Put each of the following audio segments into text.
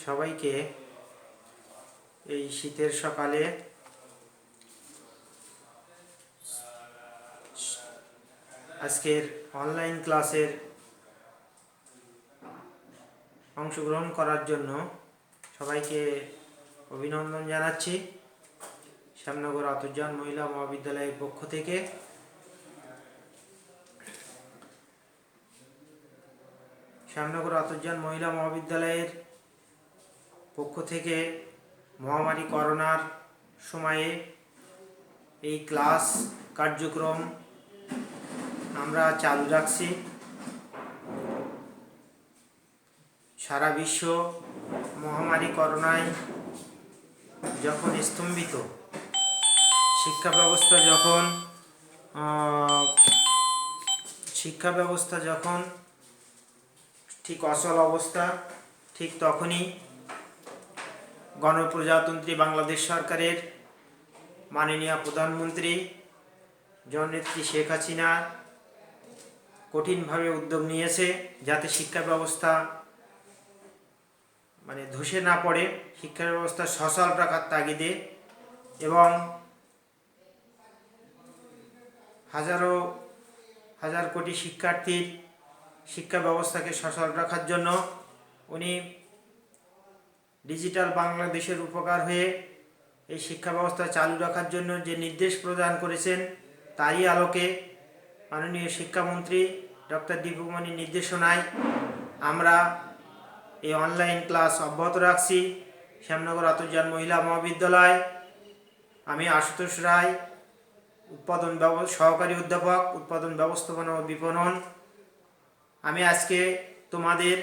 সবাইকে এই শীতের সকালে আজকের অনলাইন ক্লাসের অংশগ্রহণ করার জন্য সবাইকে অভিনন্দন জানাচ্ছি। শ্যামনগর আতুজ্জান মহিলা মহাবিদ্যালয়ের পক্ষ থেকে শ্যামনগর আতুজ্জান মহিলা মহাবিদ্যালয়ের পক্ষ থেকে মহামারী করোনার সময়ে এই ক্লাস কার্যক্রম আমরা চালু রাখছি। সারা বিশ্ব মহামারী করোনায় যখন স্তম্ভিত, শিক্ষা ব্যবস্থা যখন ঠিক অচল অবস্থা, ঠিক তখনই গণপ্রজাতন্ত্রী বাংলাদেশ সরকারের মাননীয় প্রধানমন্ত্রী জননেত্রী শেখ হাসিনা কঠিনভাবে উদ্যোগ নিয়েছে যাতে শিক্ষা ব্যবস্থা ধসে না পড়ে, শিক্ষা ব্যবস্থা সচল রাখার তাগিদে এবং হাজার কোটি শিক্ষার্থীর শিক্ষা ব্যবস্থাকে সচল রাখার জন্য উনি ডিজিটাল বাংলাদেশের উপকার হয়ে এই শিক্ষা ব্যবস্থা চালু রাখার জন্য যে নির্দেশ প্রদান করেছেন, তারই আলোকে মাননীয় শিক্ষামন্ত্রী ডক্টর দীপুমণির নির্দেশনায় আমরা এই অনলাইন ক্লাস অব্যাহত রাখছি। শ্যামনগর আতুজ্জান মহিলা মহাবিদ্যালয়, আমি আশুতোষ রায়, সহকারী অধ্যাপক, উৎপাদন ব্যবস্থাপনা ও বিপণন। আমি আজকে তোমাদের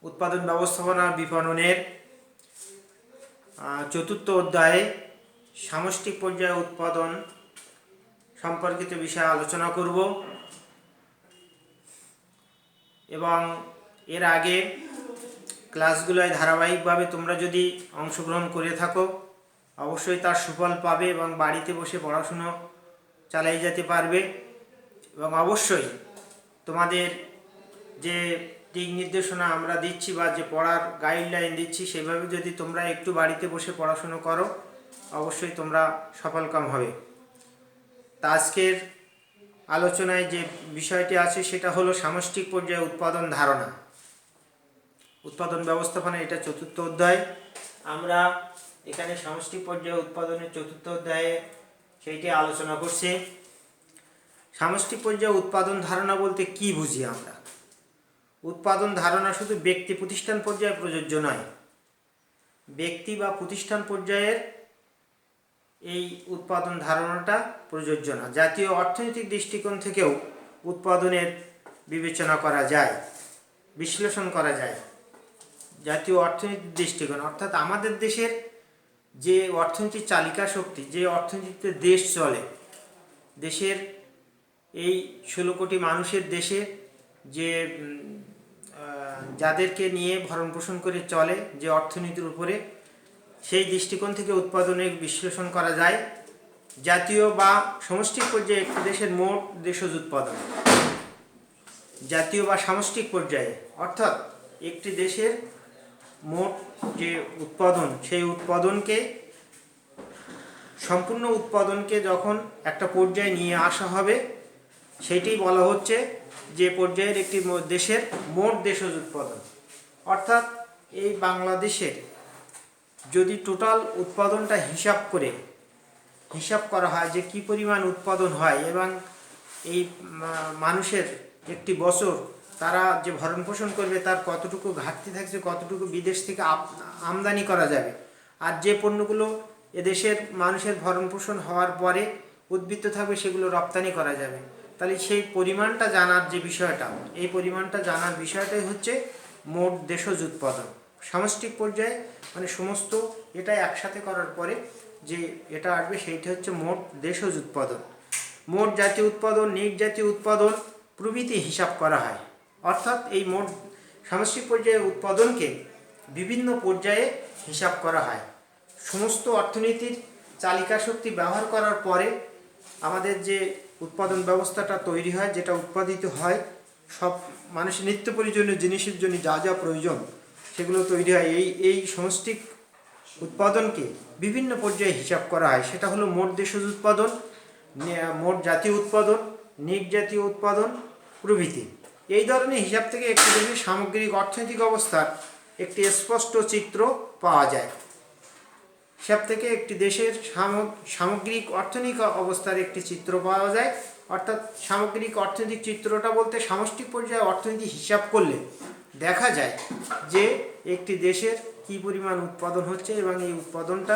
উৎপাদন ব্যবস্থাপনা বিপণনের চতুর্থ অধ্যায়ে সামষ্টিক পর্যায়ে উৎপাদন সম্পর্কিত বিষয়ে আলোচনা করব এবং এর আগে ক্লাসগুলোয় ধারাবাহিকভাবে তোমরা যদি অংশগ্রহণ করে থাকো অবশ্যই তার সুফল পাবে এবং বাড়িতে বসে পড়াশুনো চালিয়ে যেতে পারবে। এবং অবশ্যই তোমাদের যে দিক নির্দেশনা আমরা দিচ্ছি বা যে পড়ার গাইডলাইন দিচ্ছি সেভাবে যদি তোমরা একটু বাড়িতে বসে পড়াশুনো করো অবশ্যই তোমরা সফলকাম হবে। তা আজকের আলোচনায় যে বিষয়টি আছে সেটা হলো সামষ্টিক পর্যায়ে উৎপাদন ধারণা, উৎপাদন ব্যবস্থাপনা। এটা চতুর্থ অধ্যায়। আমরা এখানে সামষ্টিক পর্যায়ে উৎপাদনের চতুর্থ অধ্যায়ে সেইটি আলোচনা করছি। সামষ্টিক পর্যায়ে উৎপাদন ধারণা বলতে কি বুঝি আমরা? উৎপাদন ধারণা শুধু ব্যক্তি প্রতিষ্ঠান পর্যায়ে প্রযোজ্য নয়, ব্যক্তি বা প্রতিষ্ঠান পর্যায়ের এই উৎপাদন ধারণাটা প্রযোজ্য না। জাতীয় অর্থনৈতিক দৃষ্টিকোণ থেকেও উৎপাদনের বিবেচনা করা যায়, বিশ্লেষণ করা যায়। জাতীয় অর্থনৈতিক দৃষ্টিকোণ অর্থাৎ আমাদের দেশের যে অর্থনীতির চালিকা শক্তি, যে অর্থনীতিতে দেশ চলে, দেশের এই 16 কোটি মানুষের দেশে যে যাদেরকে নিয়ে ভরণ পোষণ করে চলে যে অর্থনীতির উপরে, সেই দৃষ্টিকোণ থেকে উৎপাদনের বিশ্লেষণ করা যায়। জাতীয় বা সামষ্টিক পর্যায়ে একটি দেশের মোট দেশজ উৎপাদন, জাতীয় বা সামষ্টিক পর্যায়ে অর্থাৎ একটি দেশের মোট যে উৎপাদন, সেই উৎপাদনকে, সম্পূর্ণ উৎপাদনকে যখন একটা পর্যায়ে নিয়ে আসা হবে সেটি বলা হচ্ছে যে পর্যায়ের একটি দেশের মোট দেশজ উৎপাদন। অর্থাৎ এই বাংলাদেশের যদি টোটাল উৎপাদনটা হিসাব করা হয় যে কি পরিমাণ উৎপাদন হয় এবং এই মানুষের একটি বছর তারা যে ভরণ পোষণ করবে তার কতটুকু ঘাটতি থাকছে, কতটুকু বিদেশ থেকে আমদানি করা যাবে, আর যে পণ্যগুলো এদেশের মানুষের ভরণ পোষণ হওয়ার পরে উদ্বৃত্ত থাকবে সেগুলো রপ্তানি করা যাবে, তাহলে সেই পরিমাণটা জানার যে বিষয়টা, এই পরিমাণটা জানার বিষয়টাই হচ্ছে মোট দেশজ উৎপাদন। সামষ্টিক পর্যায়ে সমস্ত এটা একসাথে করার পরে যে এটা আসবে সেইটা হচ্ছে মোট দেশজ উৎপাদন। মোট জাতীয় উৎপাদন, নিট জাতীয় উৎপাদন প্রভৃতি হিসাব করা হয়। অর্থাৎ এই মোট সামষ্টিক পর্যায়ে উৎপাদনকে বিভিন্ন পর্যায়ে হিসাব করা হয়। সমস্ত অর্থনীতির চালিকা শক্তি ব্যবহার করার পরে আমাদের যে উৎপাদন ব্যবস্থাটা তৈরি হয়, যেটা উৎপাদিত হয়, সব মানুষের নিত্য প্রয়োজনীয় জিনিসের জন্য যা যা প্রয়োজন সেগুলো তৈরি হয়, এই সমষ্টিক উৎপাদনকে বিভিন্ন পর্যায়ে হিসাব করা হয়। সেটা হলো মোট দেশজ উৎপাদন, মোট জাতীয় উৎপাদন, নিট জাতীয় উৎপাদন প্রভৃতি। এই ধরনের হিসাব থেকে একটি দেশের সামগ্রিক অর্থনৈতিক অবস্থার একটি স্পষ্ট চিত্র পাওয়া যায়। হিসাব থেকে একটি দেশের সামগ্রিক অর্থনৈতিক অবস্থার একটি চিত্র পাওয়া যায়। অর্থাৎ সামগ্রিক অর্থনৈতিক চিত্রটা বলতে সামষ্টিক পর্যায়ে অর্থনীতি হিসাব করলে দেখা যায় যে একটি দেশের কী পরিমাণ উৎপাদন হচ্ছে এবং এই উৎপাদনটা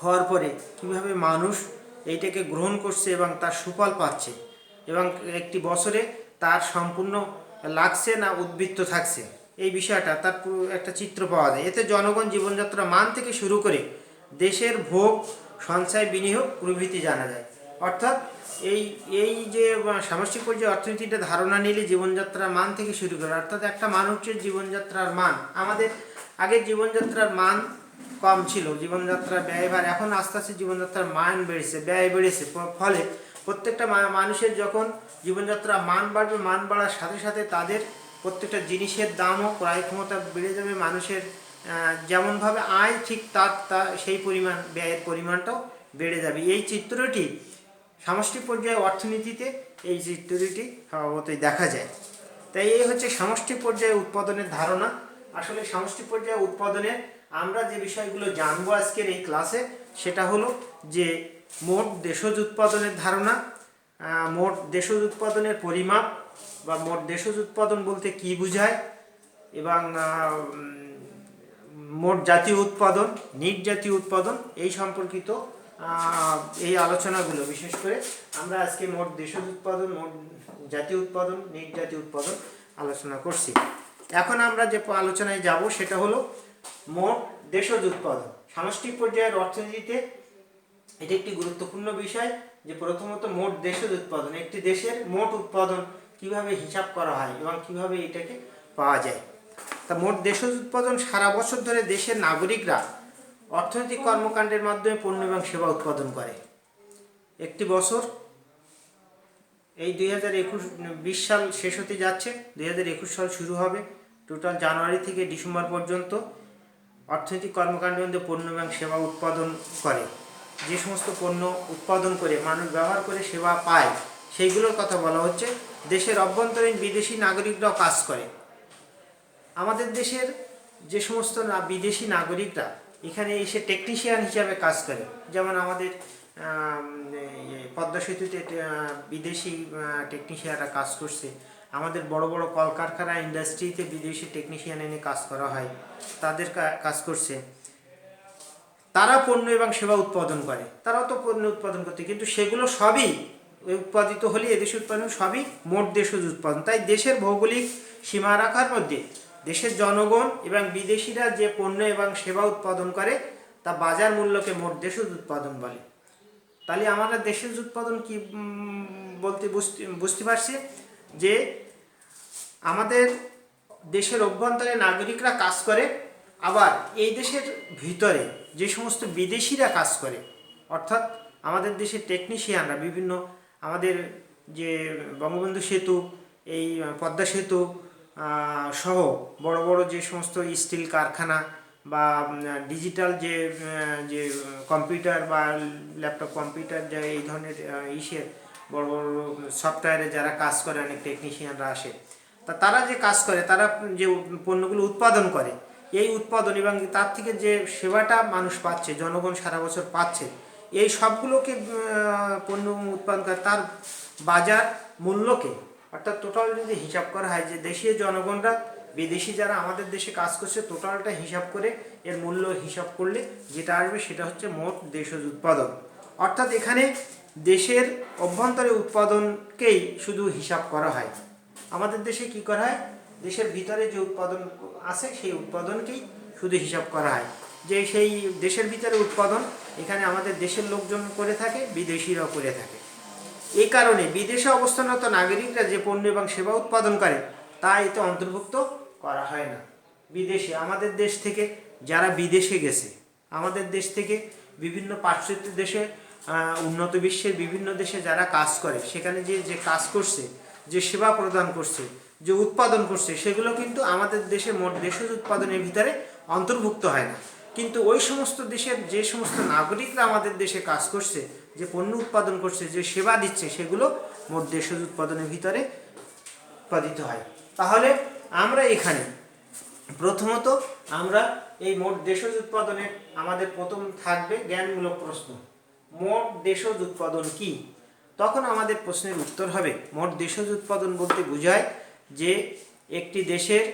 হওয়ার পরে কীভাবে মানুষ এইটাকে গ্রহণ করছে এবং তার সুফল পাচ্ছে, এবং একটি বছরে তার সম্পূর্ণ লাগছে না উদ্বৃত্ত থাকছে, এই বিষয়টা তার পুরো একটা চিত্র পাওয়া যায়। এতে জনগণ জীবনযাত্রা মান থেকে শুরু করে দেশের ভোগ, সঞ্চয়, বিনিয়োগ প্রভৃতি জানা যায়। অর্থাৎ এই যে সামষ্টিক পর্যায়ে অর্থনীতিটা ধারণা নিলে জীবনযাত্রার মান থেকে শুরু করে, অর্থাৎ একটা মানুষের জীবনযাত্রার মান, আমাদের আগের জীবনযাত্রার মান কম ছিল, জীবনযাত্রার ব্যয়ভার, এখন আস্তে আস্তে জীবনযাত্রার মান বেড়েছে, ব্যয় বেড়েছে। ফলে প্রত্যেকটা মানুষের যখন জীবনযাত্রার মান বাড়বে, মান বাড়ার সাথে সাথে তাদের প্রত্যেকটা জিনিসের দামও, ক্রয় ক্ষমতা বেড়ে যাবে। মানুষের যেমনভাবে আয়, ঠিক তার সেই পরিমাণ ব্যয়ের পরিমাণটাও বেড়ে যাবে। এই চিত্রটি সামষ্টিক পর্যায়ে অর্থনীতিতে এই চিত্রটি স্বভাবতই দেখা যায়। তাই এই হচ্ছে সামষ্টিক পর্যায়ে উৎপাদনের ধারণা। আসলে সামষ্টিক পর্যায়ে উৎপাদনে আমরা যে বিষয়গুলো জানবো আজকের এই ক্লাসে, সেটা হলো যে মোট দেশজ উৎপাদনের ধারণা, মোট দেশজ উৎপাদনের পরিমাপ বা মোট দেশজ উৎপাদন বলতে কি বোঝায়, এবং মোট জাতীয় উৎপাদন, নিট জাতীয় উৎপাদন, এই সম্পর্কিত এই আলোচনাগুলো বিশেষ করে আমরা আজকে মোট দেশজ উৎপাদন, মোট জাতীয় উৎপাদন, নিট জাতীয় উৎপাদন আলোচনা করছি। এখন আমরা যে আলোচনায় যাব সেটা হলো মোট দেশজ উৎপাদন। সামষ্টিক পর্যায়ের অর্থনীতিতে এটি একটি গুরুত্বপূর্ণ বিষয় যে প্রথমত মোট দেশজ উৎপাদন, একটি দেশের মোট উৎপাদন কিভাবে হিসাব করা হয় এবং কিভাবে এটাকে পাওয়া যায়। তা মোট দেশজ উৎপাদন সারা বছর ধরে দেশের নাগরিকরা অর্থনৈতিক কর্মকাণ্ডের মাধ্যমে পণ্য এবং সেবা উৎপাদন করে। একটি বছর, এই 2020 সাল শেষ হতে যাচ্ছে, 2021 সাল শুরু হবে। টোটাল জানুয়ারি থেকে ডিসেম্বর পর্যন্ত অর্থনৈতিক কর্মকাণ্ডের মধ্যে পণ্য এবং সেবা উৎপাদন করে। যে সমস্ত পণ্য উৎপাদন করে মানুষ ব্যবহার করে সেবা পায়, সেইগুলোর কথা বলা হচ্ছে। দেশের অভ্যন্তরীণ বিদেশি নাগরিকরাও কাজ করে। আমাদের দেশের যে সমস্ত বিদেশি নাগরিকরা এখানে এসে টেকনিশিয়ান হিসাবে কাজ করে, যেমন আমাদের পদ্মা সেতুতে বিদেশি টেকনিশিয়ানরা কাজ করছে, আমাদের বড় বড় কলকারখানা, ইন্ডাস্ট্রিতে বিদেশি টেকনিশিয়ান এনে কাজ করা হয়, তাদের কাজ করছে। তারা পণ্য এবং সেবা উৎপাদন করে, তারাও তো পণ্য উৎপাদন করতে, কিন্তু সেগুলো সবই উৎপাদিত হলে এদেশে উৎপাদন সবই মোট দেশজ উৎপাদন। তাই দেশের ভৌগোলিক সীমা রাখার মধ্যে দেশের জনগণ এবং বিদেশিরা যে পণ্য এবং সেবা উৎপাদন করে তা বাজার মূল্যকে মোট দেশজ উৎপাদন বলে। তাহলে আমরা দেশজ উৎপাদন কি বলতে বুঝতে পারছি যে আমাদের দেশের অভ্যন্তরে নাগরিকরা কাজ করে, আবার এই দেশের ভিতরে যে সমস্ত বিদেশিরা কাজ করে, অর্থাৎ আমাদের দেশের টেকনিশিয়ানরা বিভিন্ন, আমাদের যে বঙ্গবন্ধু সেতু, এই পদ্মা সেতু সহ বড় বড় যে সমস্ত স্টিল কারখানা বা ডিজিটাল যে কম্পিউটার বা ল্যাপটপ কম্পিউটার, যা এই ধরনের ইসের বড় বড় সফটওয়্যারে যারা কাজ করে, অনেক টেকনিশিয়ানরা আসে, তা তারা যে কাজ করে, তারা যে পণ্যগুলো উৎপাদন করে, এই উৎপাদন এবং তার থেকে যে সেবাটা মানুষ পাচ্ছে, জনগণ সারা বছর পাচ্ছে, এই সবগুলোকে পণ্য উৎপাদন করে তার বাজার মূল্যকে, অর্থাৎ টোটাল যদি হিসাব করা হয় যে দেশীয় জনগণরা, বিদেশি যারা আমাদের দেশে কাজ করছে, টোটালটা হিসাব করে এর মূল্য হিসাব করলে যেটা আসবে সেটা হচ্ছে মোট দেশজ উৎপাদন। অর্থাৎ এখানে দেশের অভ্যন্তরে উৎপাদনকেই শুধু হিসাব করা হয়। আমাদের দেশে কি করা হয়, দেশের ভিতরে যে উৎপাদন আছে সেই উৎপাদনকেই শুধু হিসাব করা হয়, যে সেই দেশের ভিতরে উৎপাদন এখানে আমাদের দেশের লোকজন করে থাকে, বিদেশিরাও করে থাকে। এই কারণে বিদেশে অবস্থানরত নাগরিকরা যে পণ্য এবং সেবা উৎপাদন করে তা এতে অন্তর্ভুক্ত করা হয় না। বিদেশে, আমাদের দেশ থেকে যারা বিদেশে গেছে, আমাদের দেশ থেকে বিভিন্ন পাশ্চাত্য দেশে, উন্নত বিশ্বের বিভিন্ন দেশে যারা কাজ করে, সেখানে যে কাজ করছে, যে সেবা প্রদান করছে, যে উৎপাদন করছে, সেগুলো কিন্তু আমাদের দেশে মোট দেশজ উৎপাদনের ভিতরে অন্তর্ভুক্ত হয় না। কিন্তু ওই সমস্ত দেশের যে সমস্ত নাগরিকরা আমাদের দেশে কাজ করছে, যে পণ্য উৎপাদন করছে, যে সেবা দিচ্ছে, সেগুলো মোট দেশজ উৎপাদনের ভিতরে উৎপাদিত হয়। তাহলে আমরা এখানে প্রথমত আমরা এই মোট দেশজ উৎপাদনে আমাদের প্রথম থাকবে জ্ঞানমূলক প্রশ্ন, মোট দেশজ উৎপাদন কি? তখন আমাদের প্রশ্নের উত্তর হবে, মোট দেশজ উৎপাদন বলতে বোঝায় যে একটি দেশের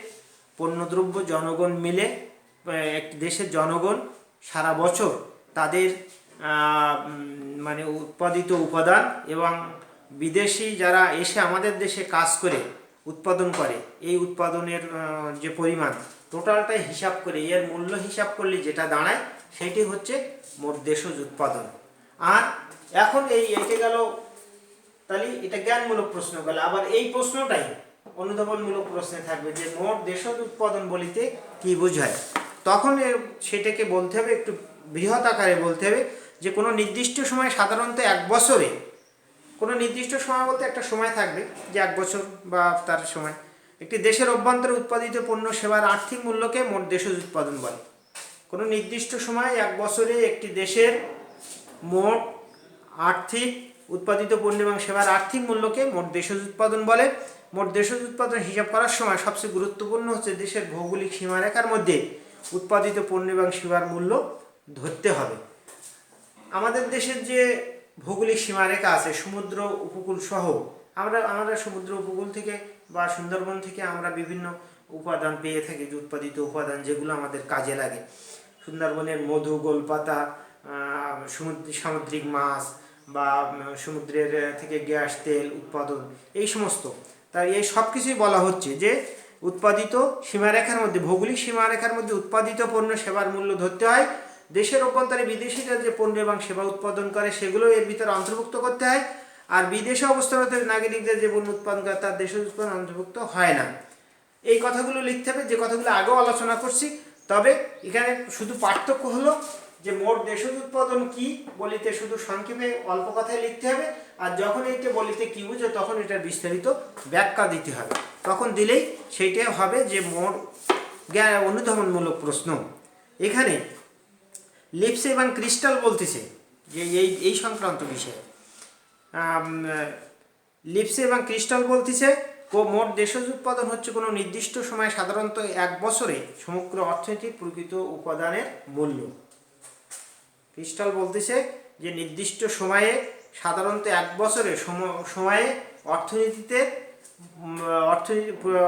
পণ্যদ্রব্য জনগণ মিলে, একটি দেশের জনগণ সারা বছর তাদের মানে উৎপাদিত উপাদান এবং বিদেশি যারা এসে আমাদের দেশে কাজ করে উৎপাদন করে, এই উৎপাদনের যে পরিমাণ টোটালটাই হিসাব করে এর মূল্য হিসাব করলে যেটা দাঁড়ায় সেটি হচ্ছে মোট দেশজ উৎপাদন। আর এখন এইটা গেল, তাহলে এটা জ্ঞানমূলক প্রশ্ন গেল। আবার এই প্রশ্নটাই অনুধাবনমূলক প্রশ্নে থাকবে যে মোট দেশজ উৎপাদন বলিতে কি বোঝায়। তখন সেটাকে বলতে হবে, একটু বৃহৎ আকারে বলতে হবে যে কোনো নির্দিষ্ট সময়, সাধারণত এক বছরে, কোনো নির্দিষ্ট সময় বলতে একটা সময় থাকবে যে এক বছর বা তার সময়, একটি দেশের অভ্যন্তরে উৎপাদিত পণ্য সেবার আর্থিক মূল্যকে মোট দেশজ উৎপাদন বলে। কোনো নির্দিষ্ট সময় এক বছরে একটি দেশের মোট আর্থিক উৎপাদিত পণ্য এবং সেবার আর্থিক মূল্যকে মোট দেশজ উৎপাদন বলে। মোট দেশজ উৎপাদন হিসাব করার সময় সবচেয়ে গুরুত্বপূর্ণ হচ্ছে দেশের ভৌগোলিক সীমারেখার মধ্যে উৎপাদিত পণ্য এবং সেবার মূল্য ধরতে হবে। আমাদের দেশের যে ভৌগোলিক সীমারেখা আছে, সমুদ্র উপকূল সহ, আমরা সমুদ্র উপকূল থেকে বা সুন্দরবন থেকে আমরা বিভিন্ন উপাদান পেয়ে থাকি, যে উৎপাদিত উপাদান যেগুলো আমাদের কাজে লাগে। সুন্দরবনের মধু, গোলপাতা, সামুদ্রিক মাছ বা সমুদ্রের থেকে গ্যাস, তেল উৎপাদন, এই সমস্ত, তাই এই সব কিছুই বলা হচ্ছে যে উৎপাদিত সীমারেখার মধ্যে, ভৌগোলিক সীমারেখার মধ্যে উৎপাদিত পণ্য সেবার মূল্য ধরতে হয়। দেশের অভ্যন্তরে বিদেশিরা যে পণ্য এবং সেবা উৎপাদন করে সেগুলো এর ভিতরে অন্তর্ভুক্ত করতে হয়। আর বিদেশে অবস্থানরত নাগরিকদের যে পণ্য উৎপাদন করে তার দেশের উৎপাদন অন্তর্ভুক্ত হয় না। এই কথাগুলো লিখতে হবে, যে কথাগুলো আগেও আলোচনা করছি। তবে এখানে শুধু পার্থক্য হলো যে মোট দেশজ উৎপাদন কি বলিতে শুধু সংক্ষেপে অল্প কথায় লিখতে হবে, আর যখন এইটা বলিতে কি বুঝো তখন এটার বিস্তারিত ব্যাখ্যা দিতে হবে। তখন দিলেই সেইটাই হবে যে মোট অনুধাবনমূলক প্রশ্ন। এখানে লিপসে এবং ক্রিস্টাল বলতেছে যে এই সংক্রান্ত বিষয়ে, লিপসে এবং ক্রিস্টাল বলতেছে মোট দেশজ উৎপাদন হচ্ছে কোনো নির্দিষ্ট সময়ে, সাধারণত এক বছরে সমগ্র অর্থনীতির প্রকৃত উপাদানের মূল্য। ক্রিস্টাল বলতেছে যে নির্দিষ্ট সময়ে, সাধারণত এক বছরে সময়ে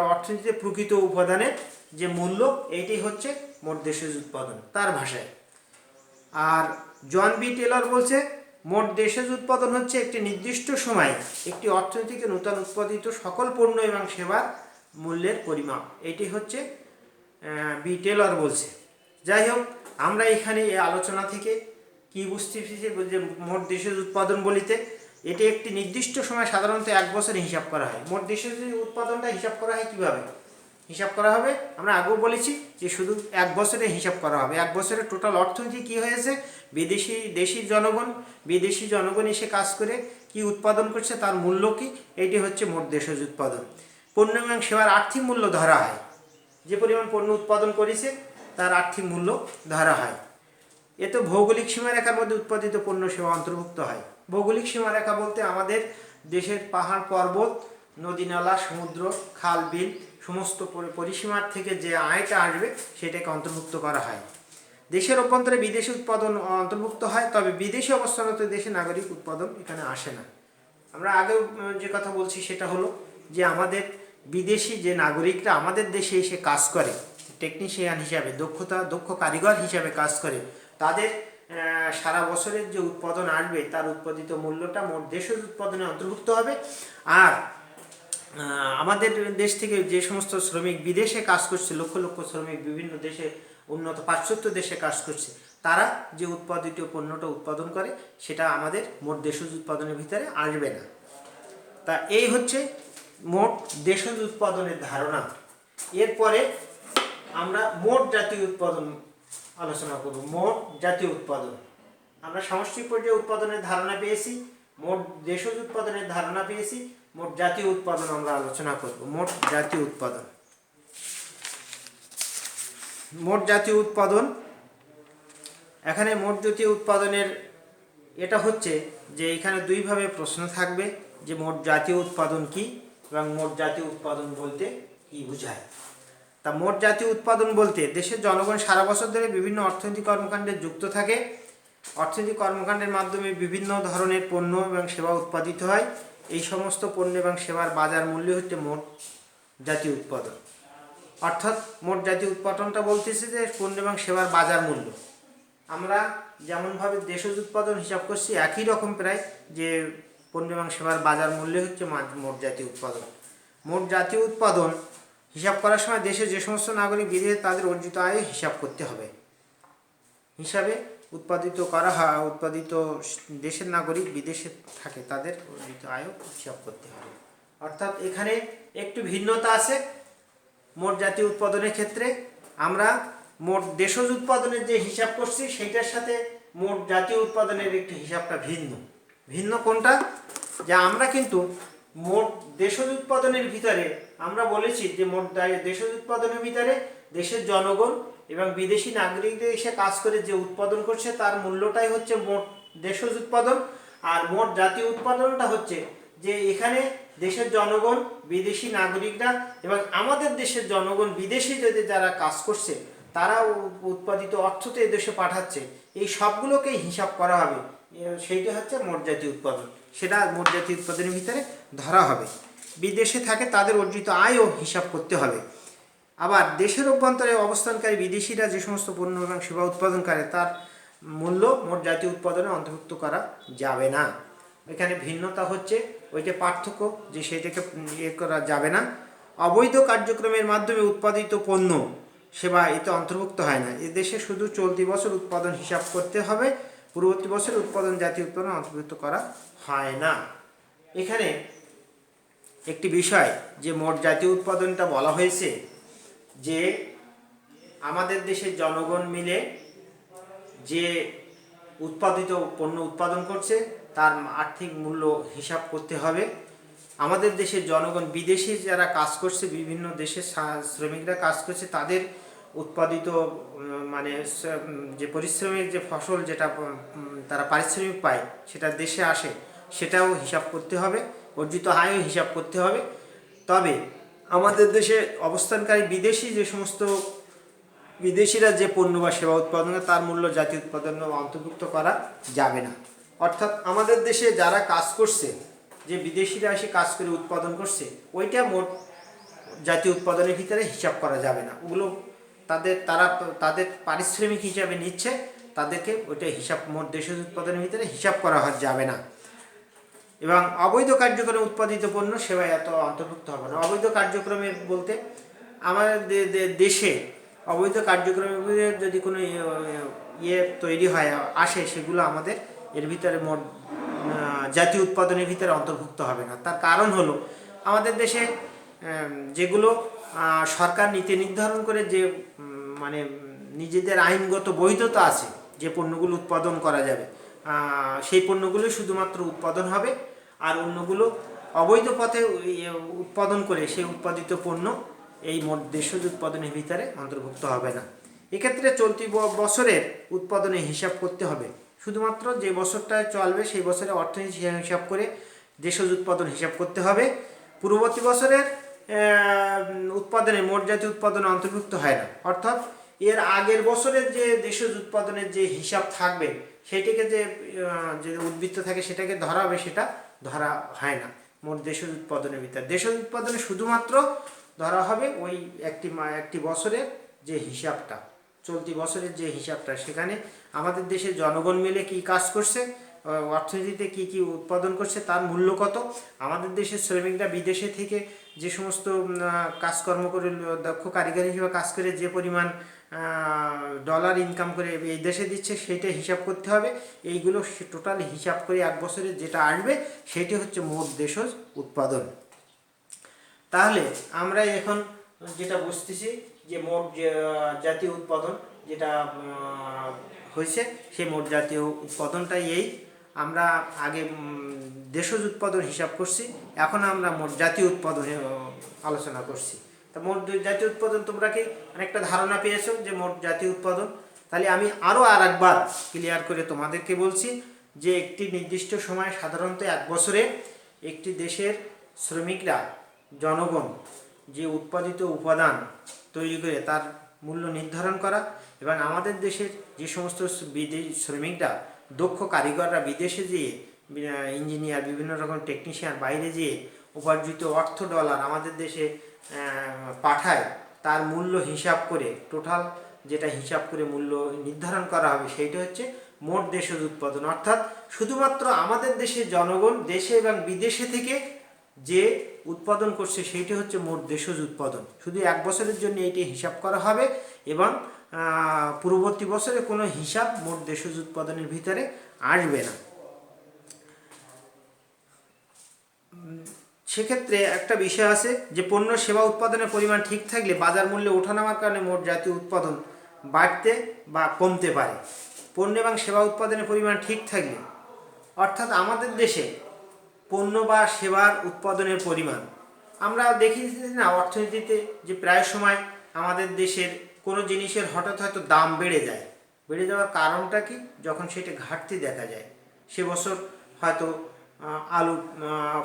অর্থনীতিতে প্রকৃত উপাদানের যে মূল্য, এইটাই হচ্ছে মোট দেশজ উৎপাদন তার ভাষায়। আর জন বি টেলর বলছে মোট দেশজ উৎপাদন হচ্ছে একটি নির্দিষ্ট সময়ে একটি অর্থনীতিকে নূতন উৎপাদিত সকল পণ্য এবং সেবার মূল্যের পরিমাপ, এটি হচ্ছে বি টেলর বলছে। যাই হোক, আমরা এখানে এই আলোচনা থেকে কি বুঝতে পেরেছি যে মোট দেশজ উৎপাদন বলিতে এটি একটি নির্দিষ্ট সময়, সাধারণত এক বছরে হিসাব করা হয়। মোট দেশজ উৎপাদনটা হিসাব করা হয় কিভাবে? হিসাব করা হবে, আমরা আগেও বলেছি যে শুধু এক বছরে হিসাব করা হবে। এক বছরে টোটাল অর্থনীতি কি হয়েছে, বিদেশি জনগণ এসে কাজ করে কি উৎপাদন করছে, তার মূল্য কি, এটি হচ্ছে মোট দেশজ উৎপাদন। পণ্য এবং সেবার আর্থিক মূল্য ধরা হয়, যে পরিমাণ পণ্য উৎপাদন করেছে তার আর্থিক মূল্য ধরা হয়। এতে ভৌগোলিক সীমারেখার মধ্যে উৎপাদিত পণ্য সেবা অন্তর্ভুক্ত হয়। ভৌগোলিক সীমারেখা বলতে আমাদের দেশের পাহাড় পর্বত, নদী নালা, সমুদ্র, খাল বিল সমস্ত পরিসীমার থেকে যে আয়টা আসবে সেটাকে অন্তর্ভুক্ত করা হয়। দেশের অভ্যন্তরে বিদেশি উৎপাদন অন্তর্ভুক্ত হয়, তবে বিদেশি অবস্থানরত দেশে নাগরিক উৎপাদন এখানে আসে না। আমরা আগেও যে কথা বলছি সেটা হলো যে আমাদের বিদেশি যে নাগরিকরা আমাদের দেশে এসে কাজ করে, টেকনিশিয়ান হিসাবে, দক্ষ কারিগর হিসাবে কাজ করে, তাদের সারা বছরের যে উৎপাদন আসবে তার উৎপাদিত মূল্যটা মোট দেশজ উৎপাদনে অন্তর্ভুক্ত হবে। আর আমাদের দেশ থেকে যে সমস্ত শ্রমিক বিদেশে কাজ করছে, লক্ষ লক্ষ শ্রমিক বিভিন্ন দেশে, উন্নত পাশ্চাত্য দেশে কাজ করছে, তারা যে উৎপাদিত পণ্যটা উৎপাদন করে সেটা আমাদের মোট দেশজ উৎপাদনের ভিতরে আসবে না। তা এই হচ্ছে মোট দেশজ উৎপাদনের ধারণা। এরপরে আমরা মোট জাতীয় উৎপাদন আলোচনা করব। মোট জাতীয় উৎপাদন, আমরা সামষ্টিক পর্যায়ে উৎপাদনের ধারণা পেয়েছি, মোট দেশজ উৎপাদনের ধারণা পেয়েছি, মোট জাতীয় উৎপাদন আমরা আলোচনা করব। মোট জাতীয় উৎপাদন, মোট জাতীয় উৎপাদন। এখানে মোট জাতীয় উৎপাদনের এটা হচ্ছে যে এখানে দুইভাবে প্রশ্ন থাকবে যে মোট জাতীয় উৎপাদন কি এবং মোট জাতীয় উৎপাদন বলতে কি বোঝায়। তা মোট জাতীয় উৎপাদন বলতে দেশের জনগণ সারা বছর ধরে বিভিন্ন অর্থনৈতিক কর্মকাণ্ডে যুক্ত থাকে। অর্থনৈতিক কর্মকাণ্ডের মাধ্যমে বিভিন্ন ধরনের পণ্য এবং সেবা উৎপাদিত হয়। এই সমস্ত পণ্য এবং সেবার বাজার মূল্য হচ্ছে মোট জাতীয় উৎপাদন। অর্থাৎ মোট জাতীয় উৎপাদনটা বলতেছে যে পণ্য এবং সেবার বাজার মূল্য। আমরা যেমনভাবে দেশজ উৎপাদন হিসাব করছি একই রকম প্রায়, যে পণ্য এবং সেবার বাজার মূল্য হচ্ছে মোট জাতীয় উৎপাদন। মোট জাতীয় উৎপাদন হিসাব করার সময় দেশে যে সমস্ত নাগরিক বিদেশে তাদের অর্জিত আয় হিসাব করতে হবে। হিসাবে উৎপাদিত করা হয়, উৎপাদিত দেশের নাগরিক বিদেশে থাকে তাদের অর্জিত আয়ও হিসাব করতে হবে। অর্থাৎ এখানে একটু ভিন্নতা আছে। মোট জাতীয় উৎপাদনের ক্ষেত্রে আমরা মোট দেশজ উৎপাদনের যে হিসাব করছি সেইটার সাথে মোট জাতীয় উৎপাদনের একটু হিসাবটা ভিন্ন। ভিন্ন কোনটা? যে আমরা কিন্তু মোট দেশজ উৎপাদনের ভিতরে আমরা বলেছি যে মোট দেশজ উৎপাদনের ভিতরে দেশের জনগণ এবং বিদেশি নাগরিকদের এসে কাজ করে যে উৎপাদন করছে তার মূল্যটাই হচ্ছে মোট দেশজ উৎপাদন। আর মোট জাতীয় উৎপাদনটা হচ্ছে যে এখানে দেশের জনগণ, বিদেশি নাগরিকরা এবং আমাদের দেশের জনগণ বিদেশি যদি যারা কাজ করছে তারা উৎপাদিত অর্থ তো এদেশে পাঠাচ্ছে, এই সবগুলোকেই হিসাব করা হবে। সেইটা হচ্ছে মোট জাতীয় উৎপাদন, সেটা মোট জাতীয় উৎপাদনের ভিতরে ধরা হবে। বিদেশে থাকে তাদের অর্জিত আয়ও হিসাব করতে হবে। আবার দেশের অভ্যন্তরে অবস্থানকারী বিদেশিরা যে সমস্ত পণ্য এবং সেবা উৎপাদন করে তার মূল্য মোট জাতীয় উৎপাদনে অন্তর্ভুক্ত করা যাবে না। এখানে ভিন্নতা হচ্ছে ওইটা পার্থক্য, যে সেইটাকে ইয়ে করা যাবে না। অবৈধ কার্যক্রমের মাধ্যমে উৎপাদিত পণ্য সেবা এতে অন্তর্ভুক্ত হয় না। এ দেশে শুধু চলতি বছর উৎপাদন হিসাব করতে হবে, পূর্ববর্তী বছর উৎপাদন জাতীয় উৎপাদন অন্তর্ভুক্ত করা হয় না। এখানে একটি বিষয় যে মোট জাতীয় উৎপাদনটা বলা হয়েছে যে আমাদের দেশের জনগণ মিলে যে উৎপাদিত পণ্য উৎপাদন করছে তার আর্থিক মূল্য হিসাব করতে হবে। আমাদের দেশের জনগণ বিদেশে যারা কাজ করছে, বিভিন্ন দেশের শ্রমিকরা কাজ করছে, তাদের উৎপাদিত মানে যে পরিশ্রমের যে ফসল যেটা তারা পারিশ্রমিক পায় সেটা দেশে আসে, সেটাও হিসাব করতে হবে। অর্জিত আয়ও হিসাব করতে হবে। তবে আমাদের দেশে অবস্থানকারী বিদেশি যে সমস্ত বিদেশিরা যে পণ্য বা সেবা উৎপাদন করে তার মূল্য জাতীয় উৎপাদনে অন্তর্ভুক্ত করা যাবে না। অর্থাৎ আমাদের দেশে যারা কাজ করছে, যে বিদেশিরা এসে কাজ করে উৎপাদন করছে, ওইটা মোট জাতীয় উৎপাদনের ভিতরে হিসাব করা যাবে না। ওগুলো তাদের পারিশ্রমিক হিসাবে নিচ্ছে, তাদেরকে ওইটা হিসাব মোট দেশের উৎপাদনের ভিতরে হিসাব করা যাবে না। এবং অবৈধ কার্যক্রমে উৎপাদিত পণ্য সেবায় এত অন্তর্ভুক্ত হবে না। অবৈধ কার্যক্রমের বলতে আমাদের দেশে অবৈধ কার্যক্রমের যদি কোনো ইয়ে তৈরি হয় আসে, সেগুলো আমাদের এর ভিতরে মোট জাতীয় উৎপাদনের ভিতরে অন্তর্ভুক্ত হবে না। তার কারণ হলো আমাদের দেশে যেগুলো সরকার নীতি নির্ধারণ করে যে মানে নিজেদের আইনগত বৈধতা আছে যে পণ্যগুলো উৎপাদন করা যাবে, সেই পণ্যগুলো শুধুমাত্র উৎপাদন হবে। আর অন্যগুলো অবৈধ পথে উৎপাদন করে সেই উৎপাদিত পণ্য এই মোট দেশজ উৎপাদনের ভিতরে অন্তর্ভুক্ত হবে না। এক্ষেত্রে চলতি বছরের উৎপাদনের হিসাব করতে হবে। শুধুমাত্র যে বছরটায় চলবে সেই বছরে অর্থনীতি হিসাব করে দেশজ উৎপাদন হিসাব করতে হবে। পূর্ববর্তী বছরের উৎপাদনে মোট জাতীয় উৎপাদন অন্তর্ভুক্ত হয় না। অর্থাৎ এর আগের বছরের যে দেশজ উৎপাদনের যে হিসাব থাকবে সেইটাকে যে উদ্বৃত্ত থাকে সেটাকে ধরা হবে, সেটা ধরা হয় না মোট দেশজ উৎপাদনের ভিতরে। দেশজ উৎপাদনে শুধুমাত্র ধরা হবে ওই একটি বছরের যে হিসাবটা, চলতি বছরের যে হিসাবটা, সেখানে আমাদের দেশের জনগণ মিলে কি কাজ করছে, অর্থনীতিতে কি কি উৎপাদন করছে, তার মূল্য কত, আমাদের দেশের শ্রমিকরা বিদেশে থেকে যে সমস্ত কাজকর্ম করে দক্ষ কারিগর হিসেবে কাজ করে যে পরিমাণ ডলার ইনকাম করে এই দেশে দিচ্ছে সেইটা হিসাব করতে হবে। এইগুলো টোটাল হিসাব করে এক বছরে যেটা আসবে সেটি হচ্ছে মোট দেশজ উৎপাদন। তাহলে আমরা এখন যেটা বুঝতেছি যে মোট জাতীয় উৎপাদন যেটা হয়েছে সেই মোট জাতীয় উৎপাদনটাই এই। আমরা আগে দেশজ উৎপাদন হিসাব করছি, এখন আমরা মোট জাতীয় উৎপাদনে আলোচনা করছি। তা মোট জাতীয় উৎপাদন তোমরা কি অনেকটা ধারণা পেয়েছো যে মোট জাতীয় উৎপাদন? তাহলে আমি আরও একবার ক্লিয়ার করে তোমাদেরকে বলছি যে একটি নির্দিষ্ট সময়, সাধারণত 1 বছরে একটি দেশের শ্রমিকরা, জনগণ যে উৎপাদিত উপাদান তৈরি করে তার মূল্য নির্ধারণ করা, এবং আমাদের দেশের যে সমস্ত বিদেশি শ্রমিকরা, দক্ষ কারিগররা বিদেশে যেয়ে, ইঞ্জিনিয়ার, বিভিন্ন রকম টেকনিশিয়ান বাইরে যেয়ে উপার্জিত অর্থ ডলার আমাদের দেশে পাঠায়, তার মূল্য হিসাব করে, টোটাল যেটা হিসাব করে মূল্য নির্ধারণ করা হবে, সেইটা হচ্ছে মোট দেশজ উৎপাদন। অর্থাৎ শুধুমাত্র আমাদের দেশের জনগণ দেশে এবং বিদেশে থেকে যে উৎপাদন করছে সেইটা হচ্ছে মোট দেশজ উৎপাদন। শুধু 1 বছরের জন্য এইটি হিসাব করা হবে এবং পূর্ববর্তী বছরে কোনো হিসাব মোট দেশজ উৎপাদনের ভিতরে আসবে না। সেক্ষেত্রে একটা বিষয় আছে যে পণ্য সেবা উৎপাদনের পরিমাণ ঠিক থাকলে বাজার মূল্যে ওঠানামার কারণে মোট জাতীয় উৎপাদন বাড়তে বা কমতে পারে। পণ্য এবং সেবা উৎপাদনের পরিমাণ ঠিক থাকলে, অর্থাৎ আমাদের দেশে পণ্য বা সেবার উৎপাদনের পরিমাণ, আমরা দেখি না অর্থনীতিতে যে প্রায় সময় আমাদের দেশের কোনো জিনিসের হঠাৎ হয়তো দাম বেড়ে যায়। বেড়ে যাওয়ার কারণটা কি? যখন সেটা ঘাটতি দেখা যায়, সে বছর হয়তো আলুর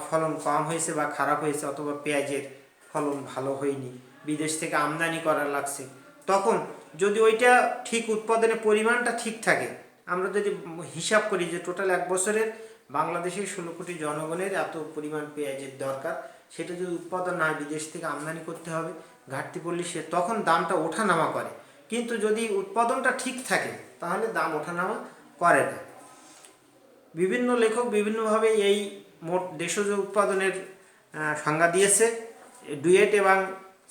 ফলন কম হয়েছে বা খারাপ হয়েছে, অথবা পেঁয়াজের ফলন ভালো হয়নি, বিদেশ থেকে আমদানি করা লাগছে, তখন যদি ওইটা ঠিক উৎপাদনের পরিমাণটা ঠিক থাকে, আমরা যদি হিসাব করি যে টোটাল 1 বছরের বাংলাদেশের 16 কোটি জনগণের এত পরিমাণ পেঁয়াজের দরকার, সেটা যদি উৎপাদন না হয়, বিদেশ থেকে আমদানি করতে হবে, ঘাটতি পড়লে সে তখন দামটা ওঠানামা করে। কিন্তু যদি উৎপাদনটা ঠিক থাকে তাহলে দাম ওঠানামা করে না। বিভিন্ন লেখক বিভিন্নভাবে এই মোট দেশজ উৎপাদনের সংজ্ঞা দিয়েছে। ডুয়েট এবং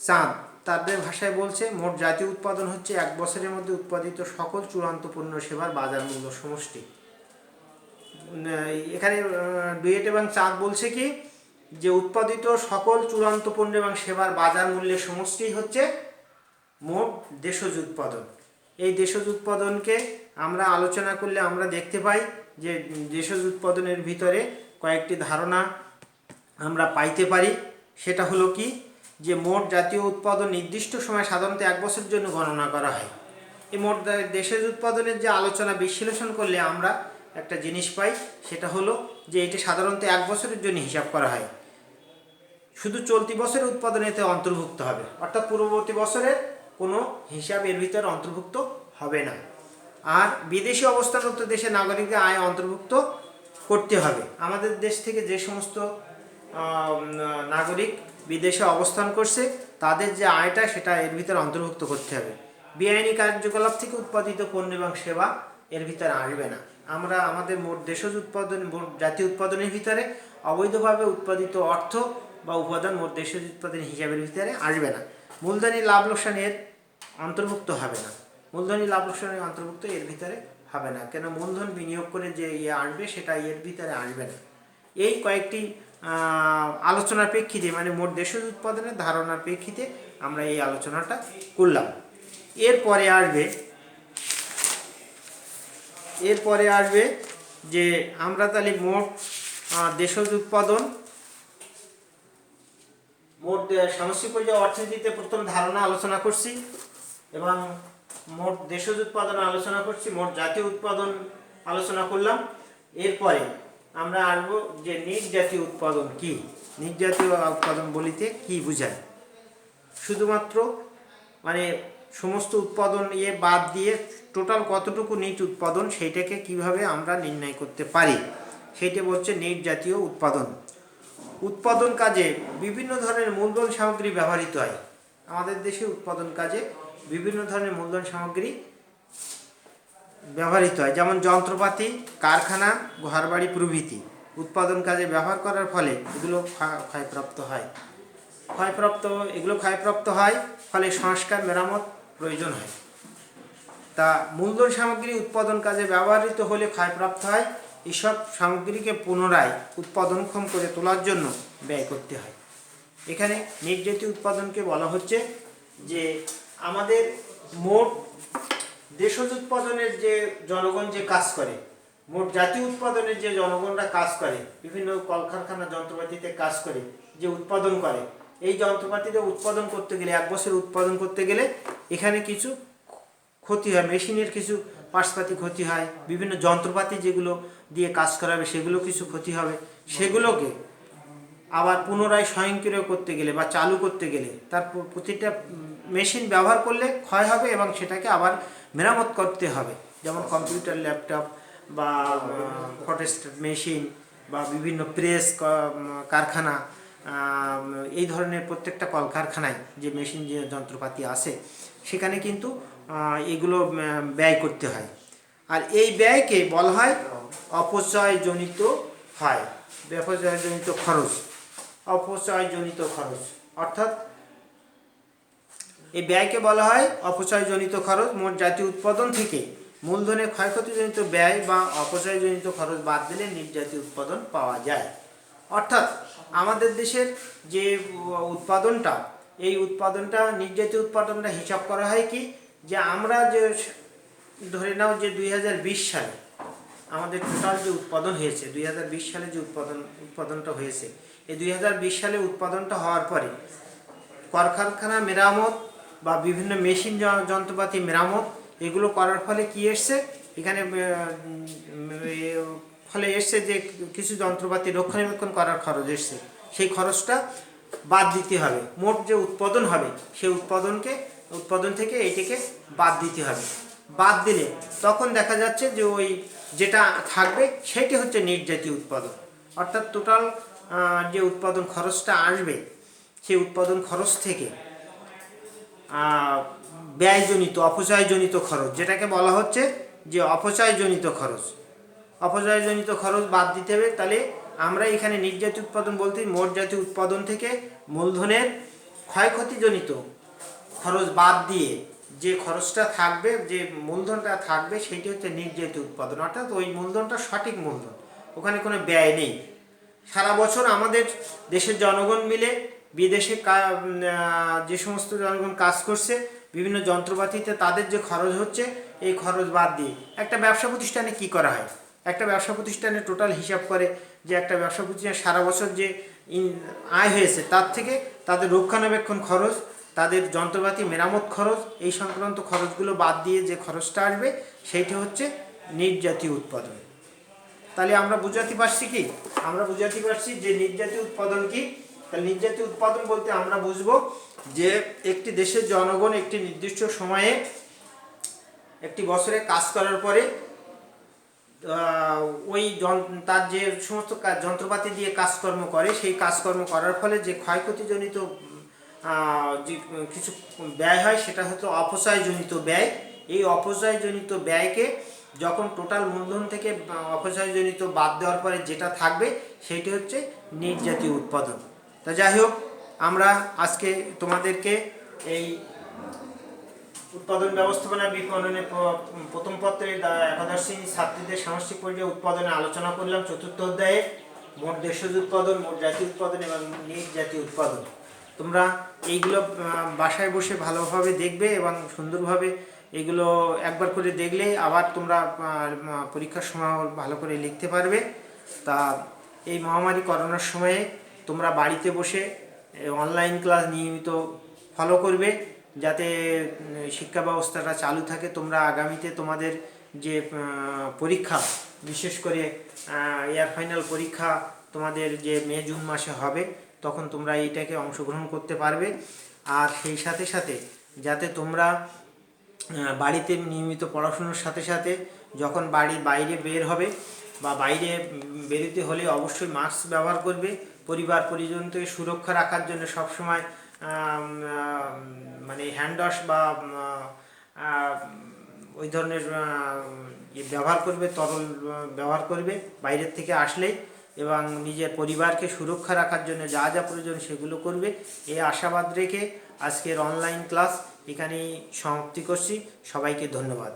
চাঁদ তাদের ভাষায় বলছে মোট জাতীয় উৎপাদন হচ্ছে 1 বছরের মধ্যে উৎপাদিত সকল চূড়ান্ত পণ্য সেবার বাজার মূল্য সমষ্টি। এখানে ডুয়েট এবং চাঁদ বলছে কি যে উৎপাদিত সকল চূড়ান্ত পণ্য এবং সেবার বাজার মূল্যের সমষ্টি হচ্ছে মোট দেশজ উৎপাদন। এই দেশজ উৎপাদনকে আমরা আলোচনা করলে আমরা দেখতে পাই যে দেশজ উৎপাদনের ভিতরে কয়েকটি ধারণা আমরা পাইতে পারি। সেটা হলো কি যে মোট জাতীয় উৎপাদন নির্দিষ্ট সময়, সাধারণত 1 বছরের জন্য গণনা করা হয়। এই মোট দেশজ উৎপাদনের যে আলোচনা বিশ্লেষণ করলে আমরা একটা জিনিস পাই, সেটা হলো যে এটি সাধারণত 1 বছরের জন্য হিসাব করা হয়। শুধু চলতি বছরের উৎপাদন এতে অন্তর্ভুক্ত হবে, অর্থাৎ পূর্ববর্তী বছরের কোনো হিসাব এর ভিতরে অন্তর্ভুক্ত হবে না। আর বিদেশি অবস্থানরত দেশের নাগরিকদের আয় অন্তর্ভুক্ত করতে হবে। আমাদের দেশ থেকে যে সমস্ত নাগরিক বিদেশে অবস্থান করছে তাদের যে আয়টা, সেটা এর ভিতরে অন্তর্ভুক্ত করতে হবে। বেআইনি কার্যকলাপ থেকে উৎপাদিত পণ্য এবং সেবা এর ভিতরে আসবে না। আমরা আমাদের মোট দেশজ উৎপাদন, মোট জাতীয় উৎপাদনের ভিতরে অবৈধভাবে উৎপাদিত অর্থ বা উপাদান মোট দেশজ উৎপাদন হিসাবের ভিতরে আসবে না। মূলধনী লাভ লোকসানের অন্তর্ভুক্ত হবে না। মূলধনী লাভ লোকসানের অন্তর্ভুক্ত এর ভিতরে হবে না, কেন মূলধন বিনিয়োগ করে যে আসবে সেটা এর ভিতরে আসবে না। এই কয়েকটি আলোচনার প্রেক্ষিতে, মানে মোট দেশজ উৎপাদনের ধারণার প্রেক্ষিতে আমরা এই আলোচনাটা করলাম। এরপরে আসবে যে আমরা তাহলে মোট দেশজ উৎপাদন, মোট সামষ্টিক পর্যায়ে অর্থনীতিতে প্রথম ধারণা আলোচনা করছি, এবং মোট দেশজ উৎপাদন আলোচনা করছি, মোট জাতীয় উৎপাদন আলোচনা করলাম। এরপরে আমরা আসবো যে নিট জাতীয় উৎপাদন কি। নিট জাতীয় উৎপাদন বলিতে কি বোঝায়, শুধুমাত্র মানে সমস্ত উৎপাদন বাদ দিয়ে টোটাল কতটুকু নিট উৎপাদন, সেইটাকে কিভাবে আমরা নির্ণয় করতে পারি, সেইটা বলছে নিট জাতীয় উৎপাদন। উৎপাদন কাজে বিভিন্ন ধরনের মূলধন সামগ্রী ব্যবহৃত হয়। আমাদের দেশে উৎপাদন কাজে বিভিন্ন ধরনের মূলধন সামগ্রী ব্যবহৃত হয়, যেমন যন্ত্রপাতি, কারখানা, ঘরবাড়ি প্রভৃতি। উৎপাদন কাজে ব্যবহার করার ফলে এগুলো ক্ষয়প্রাপ্ত হয়, ফলে সংস্কার, মেরামত প্রয়োজন হয়। তা মূলধন সামগ্রী উৎপাদন কাজে ব্যবহৃত হলে ক্ষয়প্রাপ্ত হয়, এসব সামগ্রীকে পুনরায় উৎপাদনক্ষম করে তোলার জন্য ব্যয় করতে হয়। এখানে নিট জাতীয় উৎপাদনকে বলা হচ্ছে যে আমাদের মোট দেশজ উৎপাদনের যে জনগণ যে কাজ করে, মোট জাতীয় উৎপাদনের যে জনগণরা কাজ করে, বিভিন্ন কলকারখানা যন্ত্রপাতিতে কাজ করে যে উৎপাদন করে, এই যন্ত্রপাতিতে উৎপাদন করতে গেলে, এক বছর উৎপাদন করতে গেলে এখানে কিছু ক্ষতি হয়, মেশিনের কিছু পার্টসপাতি ক্ষতি হয়, বিভিন্ন যন্ত্রপাতি যেগুলো দিয়ে কাজ করাবে সেগুলো কিছু ক্ষতি হবে, সেগুলোকে আবার পুনরায় স্বয়ংক্রিয় করতে গেলে বা চালু করতে গেলে তার প্রতিটা মেশিন ব্যবহার করলে ক্ষয় হবে এবং সেটাকে আবার মেরামত করতে হবে। যেমন কম্পিউটার, ল্যাপটপ বা ফটোস্ট্যাট মেশিন বা বিভিন্ন প্রেস কারখানা, এই ধরনের প্রত্যেকটা কলকারখানায় যে মেশিন যে যন্ত্রপাতি আছে সেখানে কিন্তু এগুলো ব্যয় করতে হয়। আর এই ব্যয়কে বলা হয় অপচয়জনিত হয়, অপচয়জনিত খরচ, অপচয়জনিত খরচ। অর্থাৎ এই ব্যয়কে বলা হয় অপচয়জনিত খরচ। মোট জাতীয় উৎপাদন থেকে মূলধনের ক্ষয়ক্ষতিজনিত ব্যয় বা অপচয়জনিত খরচ বাদ দিলে নিট জাতীয় উৎপাদন পাওয়া যায়। অর্থাৎ আমাদের দেশের যে উৎপাদনটা, এই উৎপাদনটা, নিট জাতীয় উৎপাদনটা হিসাব করা হয় কি, যে আমরা যে ধরে নাও যে 2020 সালে আমাদের টোটাল যে উৎপাদন হয়েছে, 2020 সালে যে উৎপাদনটা হয়েছে, এই 2020 সালে উৎপাদনটা হওয়ার পরে কলকারখানা মেরামত বা বিভিন্ন মেশিন যন্ত্রপাতি মেরামত এগুলো করার ফলে কি এসছে, এখানে ফলে এসছে যে কিছু যন্ত্রপাতি রক্ষণাবেক্ষণ করার খরচ এসছে, সেই খরচটা বাদ দিতে হবে। মোট যে উৎপাদন হবে সেই উৎপাদন থেকে এইটাকে বাদ দিতে হবে। বাদ দিলে তখন দেখা যাচ্ছে যে ওই যেটা থাকবে সেটি হচ্ছে নিট জাতীয় উৎপাদন। অর্থাৎ টোটাল যে উৎপাদন খরচটা আসবে সেই উৎপাদন খরচ থেকে ব্যয়জনিত, অপচয়জনিত খরচ, যেটাকে বলা হচ্ছে যে অপচয়জনিত খরচ, অপচয়জনিত খরচ বাদ দিতে হবে। তাহলে আমরা এখানে নিট জাতীয় উৎপাদন বলতে মোট জাতীয় উৎপাদন থেকে মূলধনের ক্ষয়ক্ষতিজনিত খরচ বাদ দিয়ে যে খরচটা থাকবে, যে মূলধনটা থাকবে, সেটি হচ্ছে নিট জাতীয় উৎপাদন। অর্থাৎ ওই মূলধনটা সঠিক মূলধন, ওখানে কোনো ব্যয় নেই। সারা বছর আমাদের দেশের জনগণ মিলে বিদেশে যে সমস্ত জনগণ কাজ করছে বিভিন্ন যন্ত্রপাতিতে, তাদের যে খরচ হচ্ছে এই খরচ বাদ দিয়ে একটা ব্যবসা প্রতিষ্ঠানে কি করা হয়, একটা ব্যবসা প্রতিষ্ঠানে টোটাল হিসাব করে যে একটা ব্যবসা প্রতিষ্ঠানে সারা বছর যে আয় হয়েছে তার থেকে তাদের রক্ষণাবেক্ষণ খরচ, তাদের যন্ত্রপাতি মেরামত খরচ, এই সংক্রান্ত খরচগুলো বাদ দিয়ে যে খরচটা আসবে সেইটা হচ্ছে নিট জাতীয় উৎপাদন। তাহলে আমরা বুঝাতে পারছি কি, আমরা বুঝাতে পারছি যে নিট জাতীয় উৎপাদন কি। তাহলে নিট জাতীয় উৎপাদন বলতে আমরা বুঝবো যে একটি দেশের জনগণ একটি নির্দিষ্ট সময়ে একটি বছরে কাজ করার পরে ওই তার যে সমস্ত যন্ত্রপাতি দিয়ে কাজকর্ম করে, সেই কাজকর্ম করার ফলে যে ক্ষয়ক্ষতিজনিত যে কিছু ব্যয় হয় সেটা হচ্ছে অপচয়জনিত ব্যয়। এই অপচয়জনিত ব্যয়কে যখন টোটাল মূলধন থেকে অপচয়জনিত বাদ দেওয়ার পরে যেটা থাকবে সেটি হচ্ছে নিট জাতীয় উৎপাদন। তা যাই হোক, আমরা আজকে তোমাদেরকে এই উৎপাদন ব্যবস্থাপনা বিপণনের প্রথম পত্রের একাদশ শ্রেণীর ছাত্রীদের সামষ্টিক পর্যায়ে উৎপাদনে আলোচনা করলাম। চতুর্থ অধ্যায়ে মোট দেশজ উৎপাদন, মোট জাতীয় উৎপাদন এবং নিট জাতীয় উৎপাদন। তোমরা এইগুলো বাসায় বসে ভালোভাবে দেখবে এবং সুন্দরভাবে এগুলো একবার করে দেখলে আবার তোমরা পরীক্ষার সময় ভালো করে লিখতে পারবে। তা এই মহামারী করোনার সময়ে তোমরা বাড়িতে বসে অনলাইন ক্লাস নিয়মিত ফলো করবে যাতে শিক্ষা ব্যবস্থাটা চালু থাকে। তোমরা আগামীতে তোমাদের যে পরীক্ষা, বিশেষ করে ইয়ার ফাইনাল পরীক্ষা তোমাদের যে মে জুন মাসে হবে, তখন তোমরা এইটাকে অংশগ্রহণ করতে পারবে। আর সেই সাথে সাথে যাতে তোমরা বাড়িতে নিয়মিত পড়াশুনোর সাথে সাথে যখন বাইরে বের হবে বা বাইরে বেরোতে হলে অবশ্যই মাস্ক ব্যবহার করবে। পরিবার পরিজনকে সুরক্ষা রাখার জন্য সবসময় মানে হ্যান্ড ওয়াশ বা ওই ধরনের ব্যবহার করবে, তরল ব্যবহার করবে বাইরের থেকে আসলেই, এবং নিজের পরিবারকে সুরক্ষা রাখার জন্য যা যা প্রয়োজন সেগুলো করবে। এই আশাবাদ রেখে আজকের অনলাইন ক্লাস এখানেই সমাপ্তি করছি। সবাইকে ধন্যবাদ।